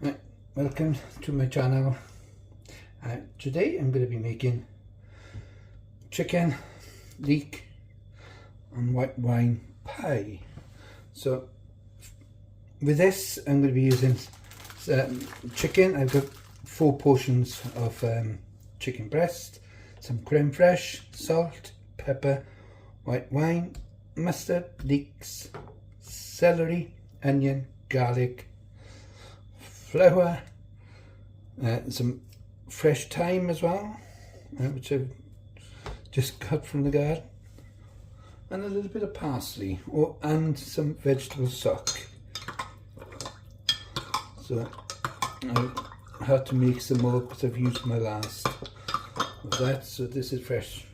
Right, welcome to my channel. Today I'm going to be making chicken, leek and white wine pie. So with this I'm going to be using chicken. I've got 4 portions of chicken breast, some creme fraiche, salt, pepper, white wine, mustard, leeks, celery, onion, garlic, flour, some fresh thyme as well, which I've just cut from the garden, and a little bit of parsley, and some vegetable stock. So I had to make some more because I've used my last of that, so this is fresh.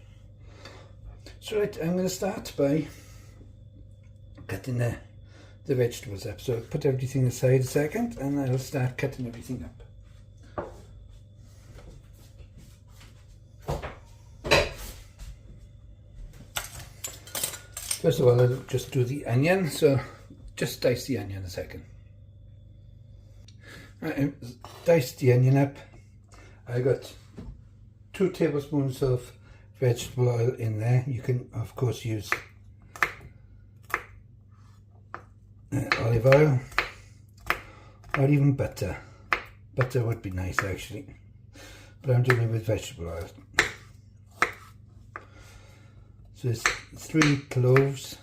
So right, I'm going to start by cutting the vegetables up. So I'll put everything aside a second and I'll start cutting everything up. First of all, I'll just do the onion, so just dice the onion a second. I diced the onion up. I got 2 tablespoons of vegetable oil in there. You can of course use olive oil or even butter. Butter would be nice actually, but I'm doing it with vegetable oil. So it's 3 cloves,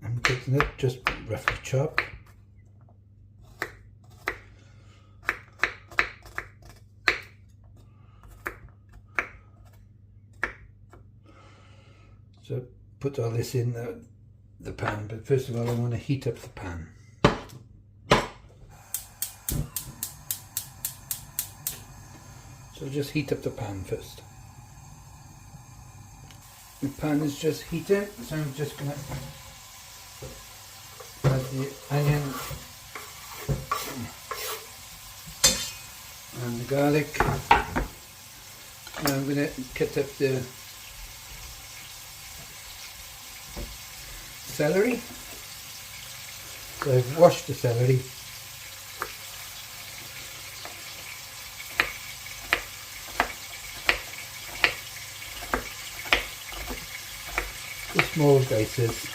I'm cutting it just roughly chopped. So put all this in the pan, but first of all I want to heat up the pan. So just heat up the pan first. The pan is just heating, so I'm just going to add the onion and the garlic. Now I'm going to cut up the celery. So I've washed the celery. The small dices.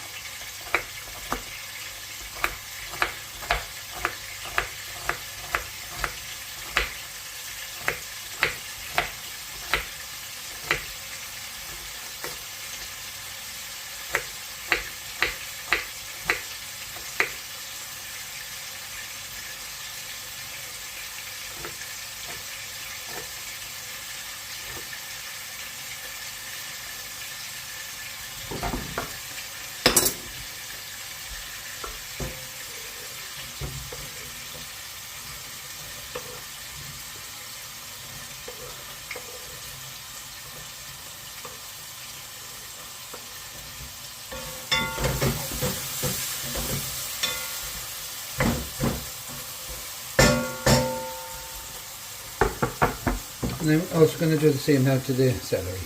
And I'm also going to do the same now to the celery.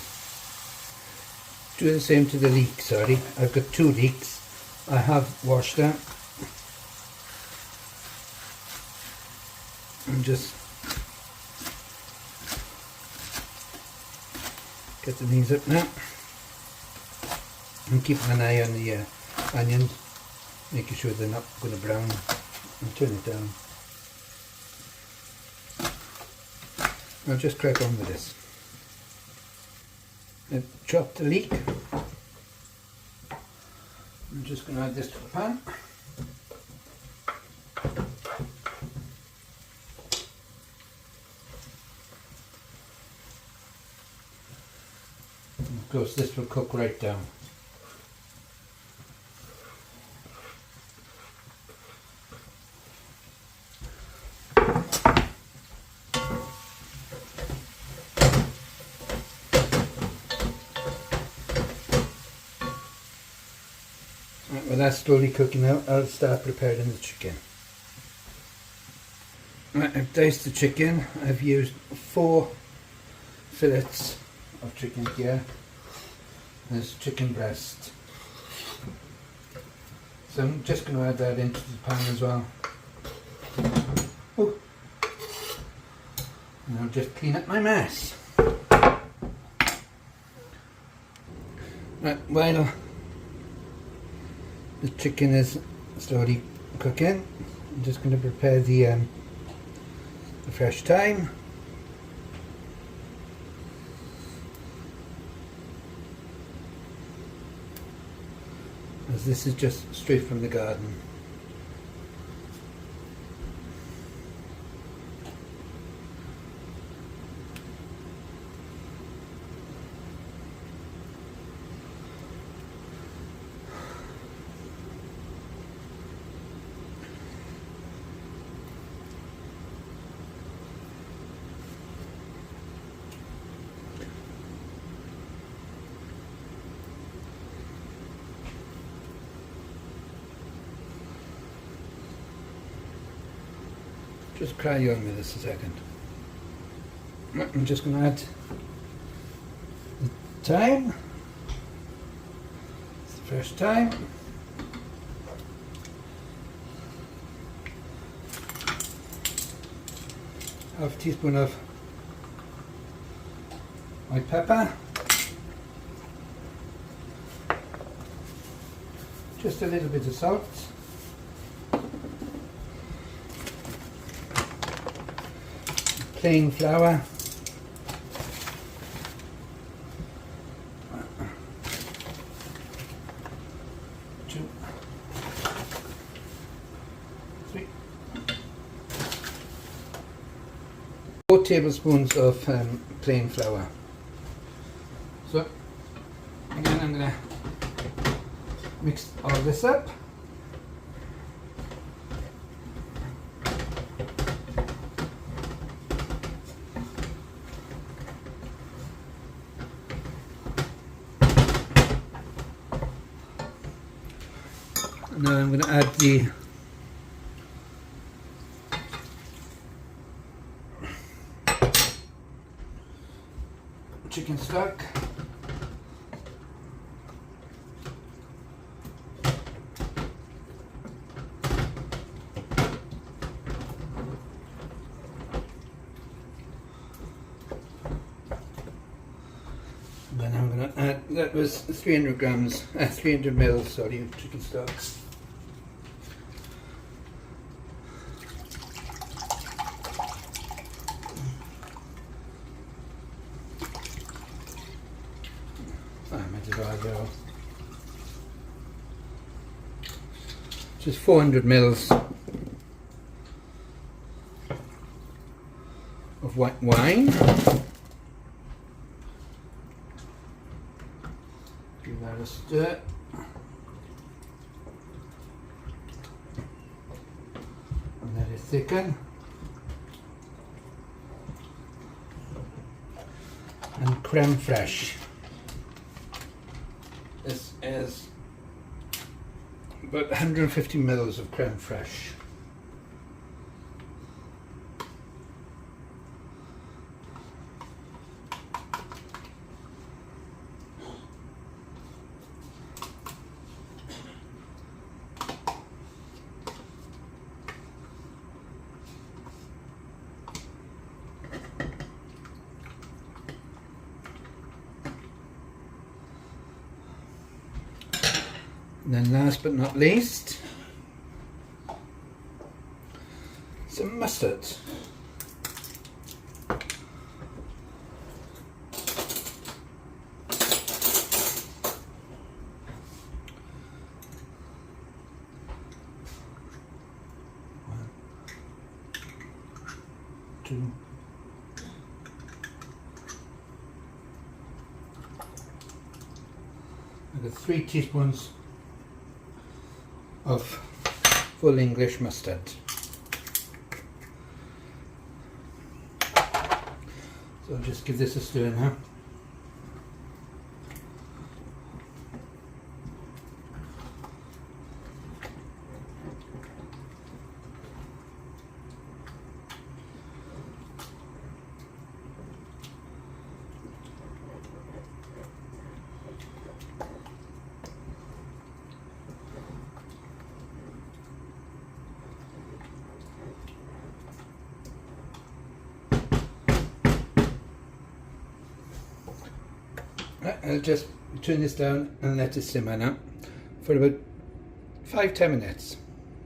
Do the same to the leek, sorry. I've got 2 leeks. I have washed them. And just getting these up now. And keeping an eye on the onions, making sure they're not going to brown, and turn it down. I'll just crack on with this. I've chopped the leek. I'm just going to add this to the pan. And of course this will cook right down. When that's slowly cooking out, I'll start preparing the chicken. Right, I've diced the chicken. I've used 4 fillets of chicken here. There's chicken breast, So I'm just going to add that into the pan as well. Oh. And I'll just clean up my mess. Right, while the chicken is slowly cooking, I'm just going to prepare the fresh thyme. As this is just straight from the garden. Just carry on with this a second. I'm just going to add the thyme, it's the fresh thyme, half a teaspoon of white pepper, just a little bit of salt, plain flour, 2, 3, 4 tablespoons of plain flour. So again, I'm going to mix all this up. Now I'm going to add the chicken stock. Then I'm going to add, that was 300 grams, 300 mils, sorry, of chicken stock. Just 400 mils of white wine. Give that a stir. And let it thicken. And creme fraiche. This is about 150 mils of creme fraiche. And then last but not least, some mustard. One, 2, I got 3 teaspoons of full English mustard. So I'll just give this a stir now. I'll just turn this down and let it simmer now for about 5-10 minutes.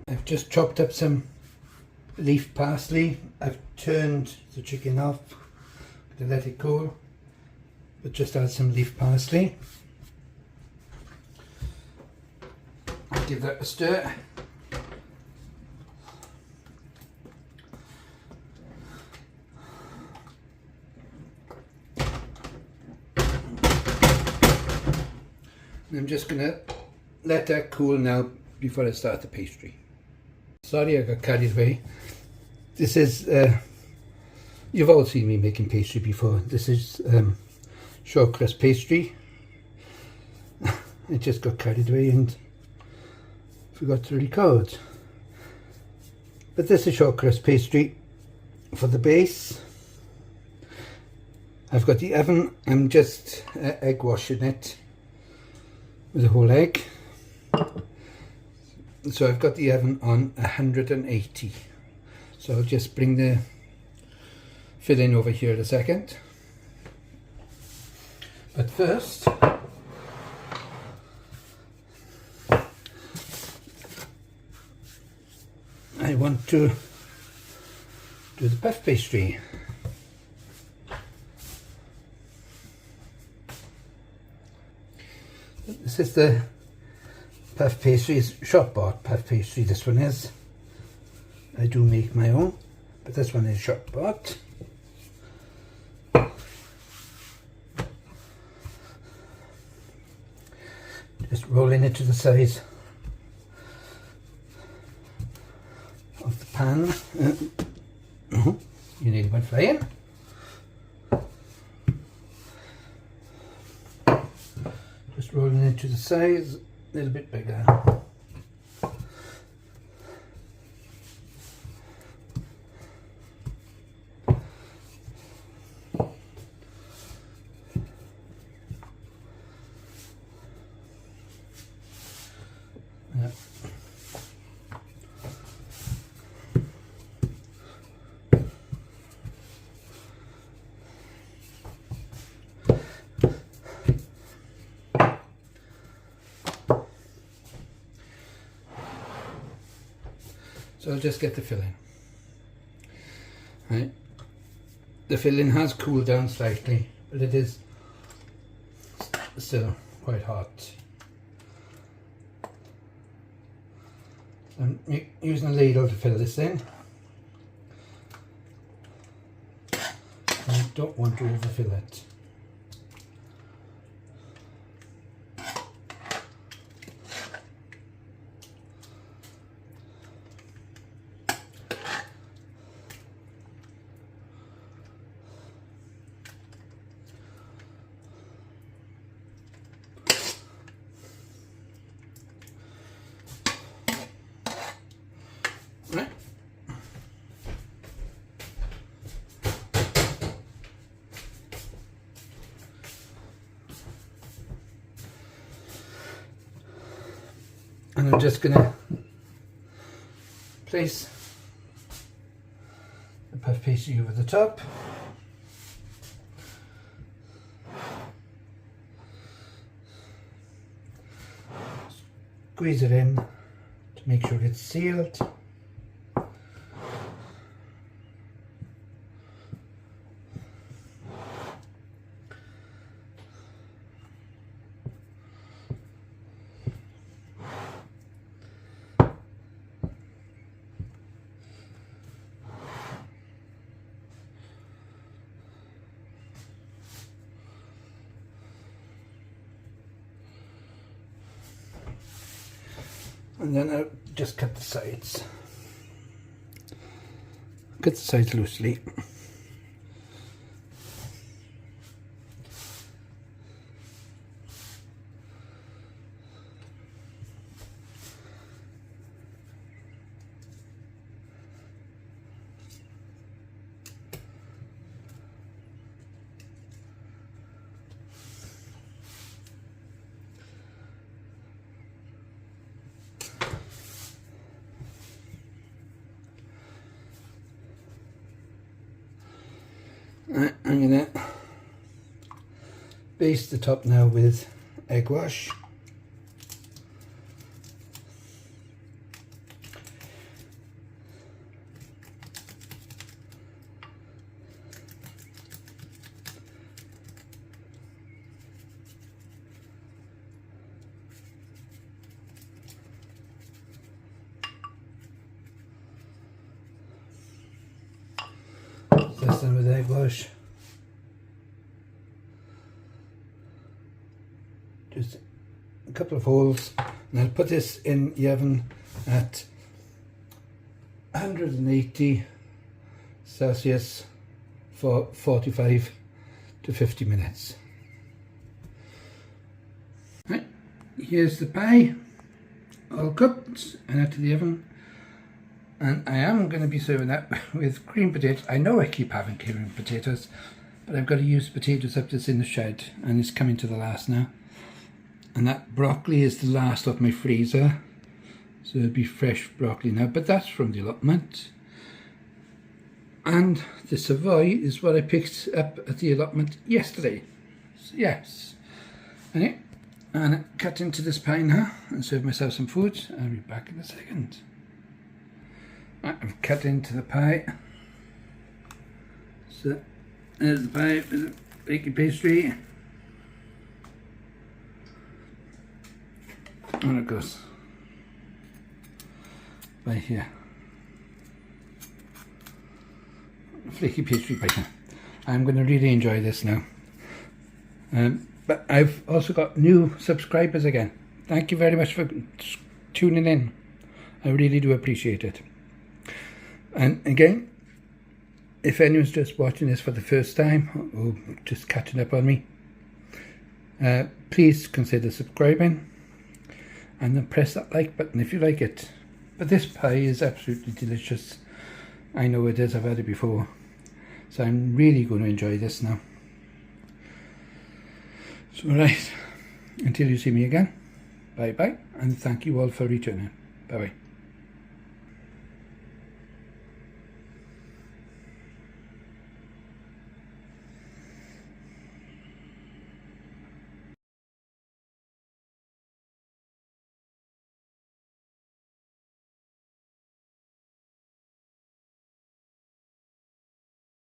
I've just chopped up some leaf parsley. I've turned the chicken off to let it cool, but just add some leaf parsley. I'll give that a stir. I'm just going to let that cool now before I start the pastry. Sorry I got carried away. This is, you've all seen me making pastry before. This is short crust pastry. I just got carried away and forgot to record. But this is short crust pastry for the base. I've got the oven. I'm just egg washing it with a whole egg. So I've got the oven on 180. So I'll just bring the filling over here in a second. But first, I want to do the puff pastry. This is the puff pastry, it's shop bought puff pastry, this one is. I do make my own, but this one is shop bought. Just rolling it to the size of the pan. You nearly went flying. Just rolling it to the size, a little bit bigger. Yeah. So I'll just get the filling. Right. The filling has cooled down slightly, but it is still quite hot. I'm using a ladle to fill this in. I don't want to overfill it. Right. And I'm just going to place the puff pastry over the top. Squeeze it in to make sure it's sealed. And then I'll just cut the sides. Cut the sides loosely. I'm going to baste the top now with egg wash. This in with egg wash. Just a couple of holes, and I'll put this in the oven at 180 Celsius for 45 to 50 minutes. Right, here's the pie, all cooked and out of the oven. And I am going to be serving that with cream potatoes. I know I keep having cream potatoes, but I've got to use potatoes up that's in the shed, and it's coming to the last now. And that broccoli is the last of my freezer, so it'll be fresh broccoli now, but that's from the allotment. And the Savoy is what I picked up at the allotment yesterday. So yes. Anyway, and I cut into this pie now and serve myself some food. I'll be back in a second. I've cut into the pie. So there's the pie with the baking pastry. And it goes right here. Flaky pastry pie. I'm going to really enjoy this now. But I've also got new subscribers again. Thank you very much for tuning in. I really do appreciate it. And again, if anyone's just watching this for the first time or just catching up on me, please consider subscribing and then press that like button if you like it. But this pie is absolutely delicious. I know it is, I've had it before. So I'm really going to enjoy this now. So right, until you see me again, bye bye, and thank you all for returning. Bye bye.